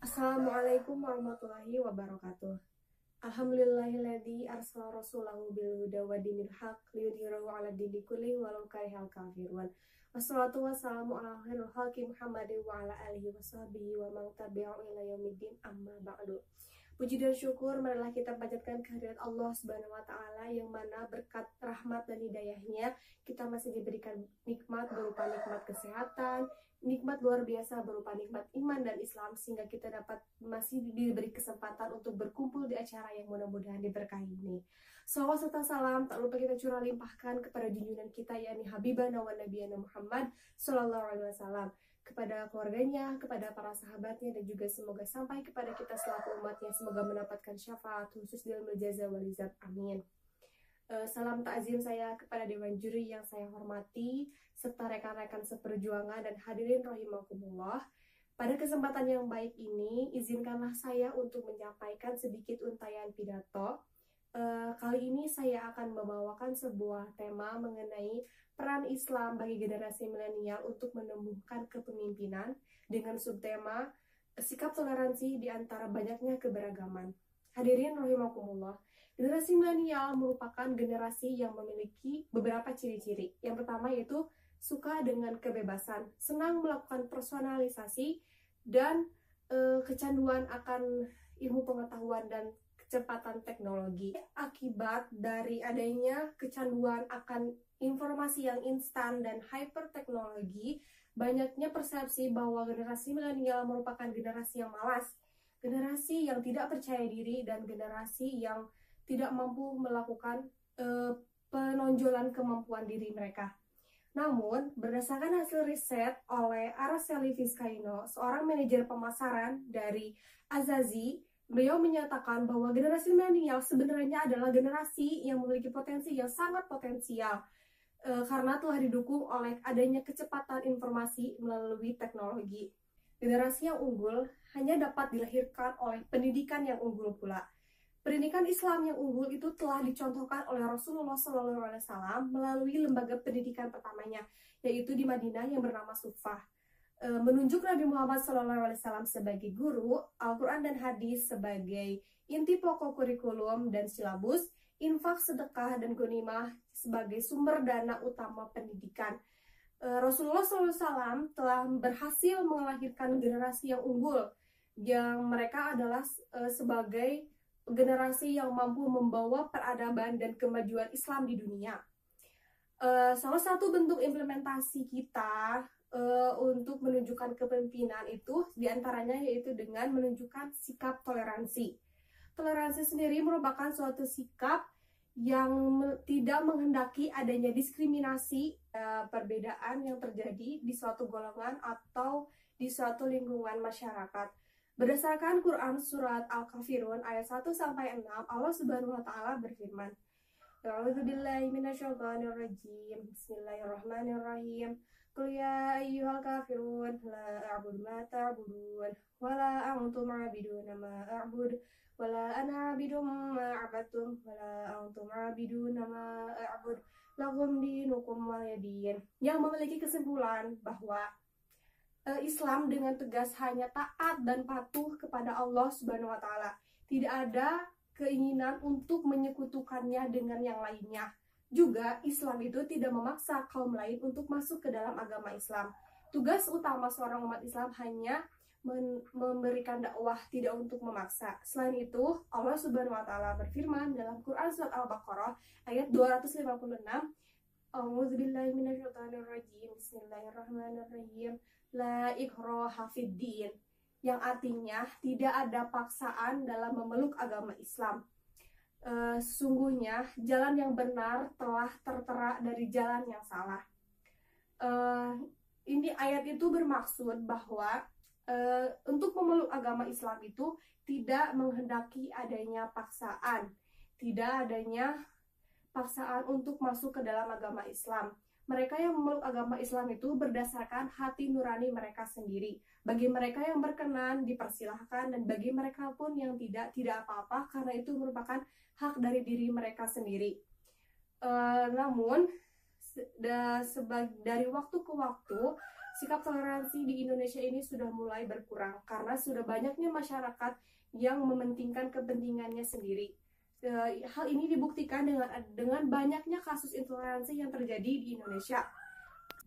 Assalamualaikum warahmatullahi wabarakatuh. Alhamdulillahilladzi arsala rasulahu bil huda wa dinil haq liyudhhirahu 'ala dini kulli walau karihal kafirun. Wassalatu wassalamu ala khairil khalqi Muhammadin wa ala alihi washabihi wa man tabi'ahu ila yaumiddin amma ba'du. Puji dan syukur marilah kita panjatkan kehadirat Allah Subhanahu wa taala yang mana berkat rahmat dan hidayahnya kita masih diberikan nikmat berupa nikmat kesehatan, nikmat luar biasa berupa nikmat iman dan Islam sehingga kita dapat masih diberi kesempatan untuk berkumpul di acara yang mudah-mudahan diberkahi ini. Salawat serta salam tak lupa kita curah limpahkan kepada junjungan kita yakni Habibana wa Nabiyana Muhammad Sallallahu Alaihi Wasallam, kepada keluarganya, kepada para sahabatnya, dan juga semoga sampai kepada kita selaku umatnya, semoga mendapatkan syafaat khusus di dalam jaza walizat, amin. Salam takzim saya kepada Dewan Juri yang saya hormati, serta rekan-rekan seperjuangan dan hadirin rahimakumullah. Pada kesempatan yang baik ini, izinkanlah saya untuk menyampaikan sedikit untayan pidato. Kali ini saya akan membawakan sebuah tema mengenai peran Islam bagi generasi milenial untuk menumbuhkan kepemimpinan dengan subtema sikap toleransi di antara banyaknya keberagaman. Hadirin rahimakumullah, generasi milenial merupakan generasi yang memiliki beberapa ciri-ciri. Yang pertama yaitu suka dengan kebebasan, senang melakukan personalisasi, dan kecanduan akan ilmu pengetahuan dan kecepatan teknologi. Akibat dari adanya kecanduan akan informasi yang instan dan hyperteknologi, banyaknya persepsi bahwa generasi milenial merupakan generasi yang malas, generasi yang tidak percaya diri, dan generasi yang tidak mampu melakukan penonjolan kemampuan diri mereka. Namun, berdasarkan hasil riset oleh Araceli Vizcaino, seorang manajer pemasaran dari Azazi, beliau menyatakan bahwa generasi milenial sebenarnya adalah generasi yang memiliki potensi yang sangat potensial karena telah didukung oleh adanya kecepatan informasi melalui teknologi. Generasi yang unggul hanya dapat dilahirkan oleh pendidikan yang unggul pula. Pendidikan Islam yang unggul itu telah dicontohkan oleh Rasulullah SAW melalui lembaga pendidikan pertamanya, yaitu di Madinah yang bernama Sufah. Menunjuk Nabi Muhammad SAW sebagai guru, Al-Quran dan Hadis sebagai inti pokok kurikulum dan silabus, infak, sedekah, dan ghanimah sebagai sumber dana utama pendidikan. Rasulullah SAW telah berhasil melahirkan generasi yang unggul, yang mereka adalah sebagai generasi yang mampu membawa peradaban dan kemajuan Islam di dunia. Salah satu bentuk implementasi kita untuk menunjukkan kepemimpinan itu diantaranya yaitu dengan menunjukkan sikap toleransi. Toleransi sendiri merupakan suatu sikap yang tidak menghendaki adanya diskriminasi perbedaan yang terjadi di suatu golongan atau di suatu lingkungan masyarakat. Berdasarkan Quran surat Al-Kafirun ayat 1-6, Allah Subhanahu wa taala berfirman, A'udzubillahi minasyaitonirrajim. Bismillahirrahmanirrahim. Qul ya ayyuhal kafirun la a'budu ma ta'budun wa la antum 'abiduna ma a'bud wa la ana 'abidum ma 'abadtum wa la antum 'abiduna ma a'bud lakum dinukum waliyadin. Yang memiliki kesimpulan bahwa Islam dengan tegas hanya taat dan patuh kepada Allah Subhanahu wa taala. Tidak ada keinginan untuk menyekutukannya dengan yang lainnya. Juga Islam itu tidak memaksa kaum lain untuk masuk ke dalam agama Islam. Tugas utama seorang umat Islam hanya memberikan dakwah, tidak untuk memaksa. Selain itu, Allah Subhanahu wa taala berfirman dalam Quran surat Al-Baqarah ayat 256, A'udzubillahi minasyaitonirrajim. Bismillahirrahmanirrahim. La ikraha fid din, yang artinya tidak ada paksaan dalam memeluk agama Islam. Sesungguhnya jalan yang benar telah tertera dari jalan yang salah. Ini ayat itu bermaksud bahwa untuk memeluk agama Islam itu tidak menghendaki adanya paksaan, tidak adanya paksaan untuk masuk ke dalam agama Islam. Mereka yang memeluk agama Islam itu berdasarkan hati nurani mereka sendiri. Bagi mereka yang berkenan dipersilahkan, dan bagi mereka pun yang tidak apa-apa, karena itu merupakan hak dari diri mereka sendiri. Namun dari waktu ke waktu sikap toleransi di Indonesia ini sudah mulai berkurang karena sudah banyaknya masyarakat yang mementingkan kepentingannya sendiri. Hal ini dibuktikan dengan banyaknya kasus intoleransi yang terjadi di Indonesia.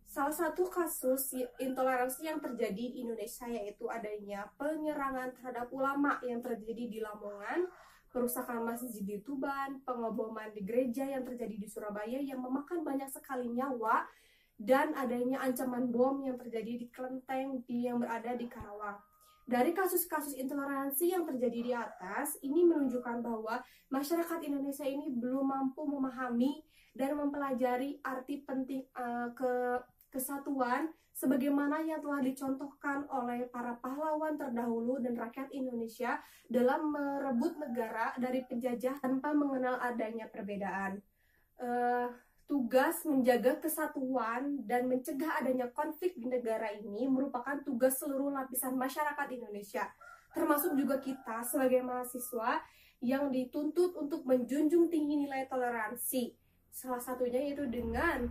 Salah satu kasus intoleransi yang terjadi di Indonesia yaitu adanya penyerangan terhadap ulama yang terjadi di Lamongan, perusakan masjid di Tuban, pengeboman di gereja yang terjadi di Surabaya yang memakan banyak sekali nyawa, dan adanya ancaman bom yang terjadi di Kelenteng yang berada di Karawang. Dari kasus-kasus intoleransi yang terjadi di atas, ini menunjukkan bahwa masyarakat Indonesia ini belum mampu memahami dan mempelajari arti penting kesatuan sebagaimana yang telah dicontohkan oleh para pahlawan terdahulu dan rakyat Indonesia dalam merebut negara dari penjajah tanpa mengenal adanya perbedaan. Tugas menjaga kesatuan dan mencegah adanya konflik di negara ini merupakan tugas seluruh lapisan masyarakat Indonesia, termasuk juga kita sebagai mahasiswa yang dituntut untuk menjunjung tinggi nilai toleransi. Salah satunya yaitu dengan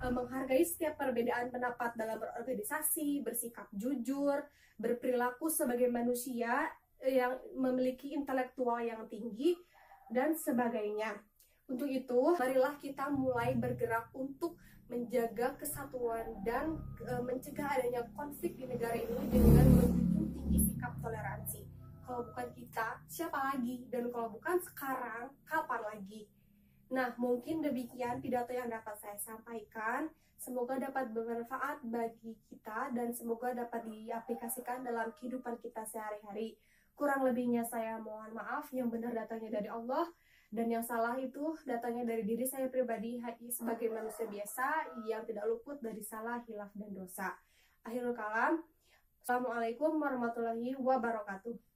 menghargai setiap perbedaan pendapat dalam berorganisasi, bersikap jujur, berperilaku sebagai manusia yang memiliki intelektual yang tinggi, dan sebagainya. Untuk itu, marilah kita mulai bergerak untuk menjaga kesatuan dan mencegah adanya konflik di negara ini dengan menjunjung tinggi sikap toleransi. Kalau bukan kita, siapa lagi? Dan kalau bukan sekarang, kapan lagi? Nah, mungkin demikian pidato yang dapat saya sampaikan. Semoga dapat bermanfaat bagi kita dan semoga dapat diaplikasikan dalam kehidupan kita sehari-hari. Kurang lebihnya saya mohon maaf, yang benar datangnya dari Allah, dan yang salah itu datangnya dari diri saya pribadi sebagai manusia biasa yang tidak luput dari salah, hilaf, dan dosa. Akhirul kalam. Assalamualaikum warahmatullahi wabarakatuh.